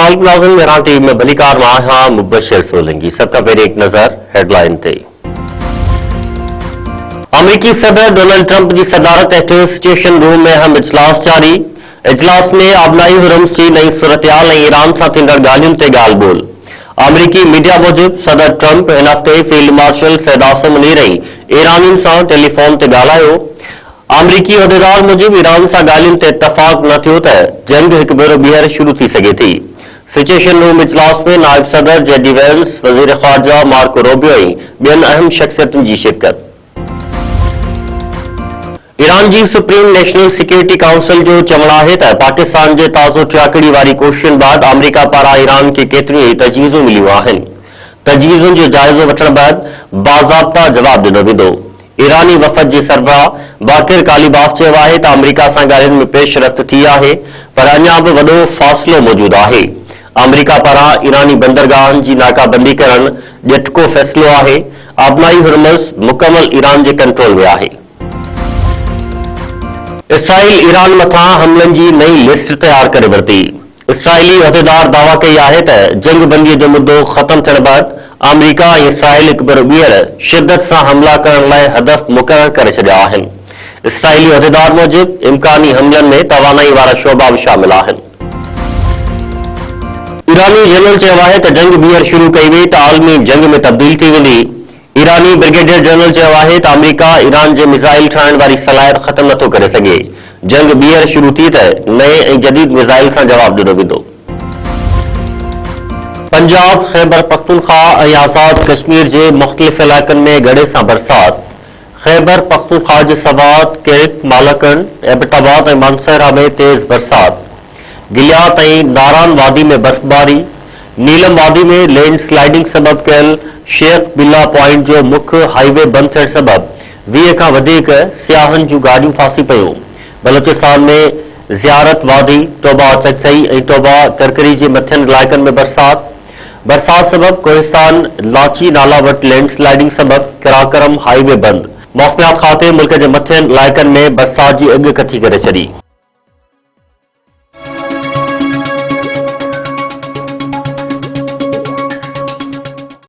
नाज़रीन Iran TV में भलीकार मां मुबशर सोलंकी। सबका पहले एक नजर हेडलाइन ते। अमरीकी सदर डोनाल्ड ट्रंप की सदारत हेठ सिचुएशन रूम में अहम इजलास जारी। इजलास में आबनाई हुरम्स की नई सूरतयाल ऐं ईरान सां थींदड़ ॻाल्हियुनि ते ॻाल्हि ॿोल। अमरीकी मीडिया मूजिब सदर ट्रंप हिन हफ़्ते फील्ड मार्शल सैयद आसिम मुनीर ऐं ईरानियुनि सां टेलीफोन ते ॻाल्हायो। अमरीकी उहिदेदार मूजिब ईरान सां ॻाल्हियुनि ते इतफ़ाक़ न थियो त जंग हिकु भेरो ॿीहर शुरू थी सघे थी। सिचुएशन रूम इजलास में नायब सदर जेडी वेंस, वज़ीर ख़ारजा मार्को रूबियो ऐं ॿियनि अहम शख़्सियतुनि जी शिरकत। ईरान जी सुप्रीम नेशनल सिक्योरिटी काउंसिल जो चवणु आहे त पाकिस्तान जे ताज़ो टियाकड़ी वारी कोशिशुनि बाद अमरीका पारां ईरान खे केतिरियूं ई तजवीज़ूं मिलियूं आहिनि। तजवीज़ुनि जो जाइज़ो वठण बैदि बाज़ाब्ता जवाब ॾिनो वेंदो। ईरानी वफ़द जे सरबराह बाकिर कालीबाफ चयो आहे त अमरीका सां ॻाल्हियुनि में पेशरफ़्त थी आहे, पर अञा बि वॾो फ़ासिलो मौजूदु आहे। अमरीका पारां ईरानी बंदरगाहनि जी नाकाबंदी करणु ॼटको फ़ैसिलो आहे। आबनाई हुरमुज़ मुकमल ईरान जे कंट्रोल में आहे। इसराइल ईरान मथां हमलनि जी नई लिस्ट तयार करे वरिती। इसराइली उहिदेदार दावा कई आहे त जंग बंदीअ जो मुद्दो ख़त्म थियण बैदि अमरीका ऐं इसराइल हिकु भेरो ॿीहर शिदत सां हमला करण लाइ हदफ़ मुक़रर करे छॾिया आहिनि। इसराइली उहिदेदार मूजिब इम्कानी हमलनि में तवानाई वारा शोबा बि शामिल आहिनि। ईरानी जनरल चयो आहे त जंग ॿीहर शुरू कई वई त आलमी जंग में तब्दील थी वेंदी। ईरानी ब्रिगेडियर जनरल चयो आहे त अमरीका ईरान जे मिसाइल ठाहिण वारी सलाहियत ख़त्म नथो करे सघे। जंग ॿीहर शुरू थी त नए ऐं जदीद मिसाइल सां जवाब ॾिनो वेंदो। पंजाब, ख़ैबर पख्तूनख्वा ऐं आज़ाद कश्मीर जे मुख़्तलिफ़ इलाइक़नि में गड़े सां बरसात। ख़ैबर पख्तूनख्वा जे सवात, केरिक, मालकन, एबटाबाद ऐं मानसहरा में तेज़ बरसात। गिलियात ऐं नारान वादी में बर्फ़बारी। नीलम वादी में लैंड स्लाइडिंग सबब कयल शेख बिल्ला पॉइंट जो मुख्य हाईवे बंदि थियण सबब 20 खां वधीक सियाहनि जूं गाॾियूं फासी पयूं। बलोचिस्तान में ज़ियारत वादी, टोबा चकसई ऐं टोबा करकरी जे मथियनि इलाइक़नि में बरसात सबब कोहिस्तान लाची नाला वटि लैंड स्लाइडिंग सबब कराकरम हाईवे बंदि। मौसमियात खाते मुल्क जे मथियनि इलाइक़नि में बरसात जी अॻु कथी करे छॾी।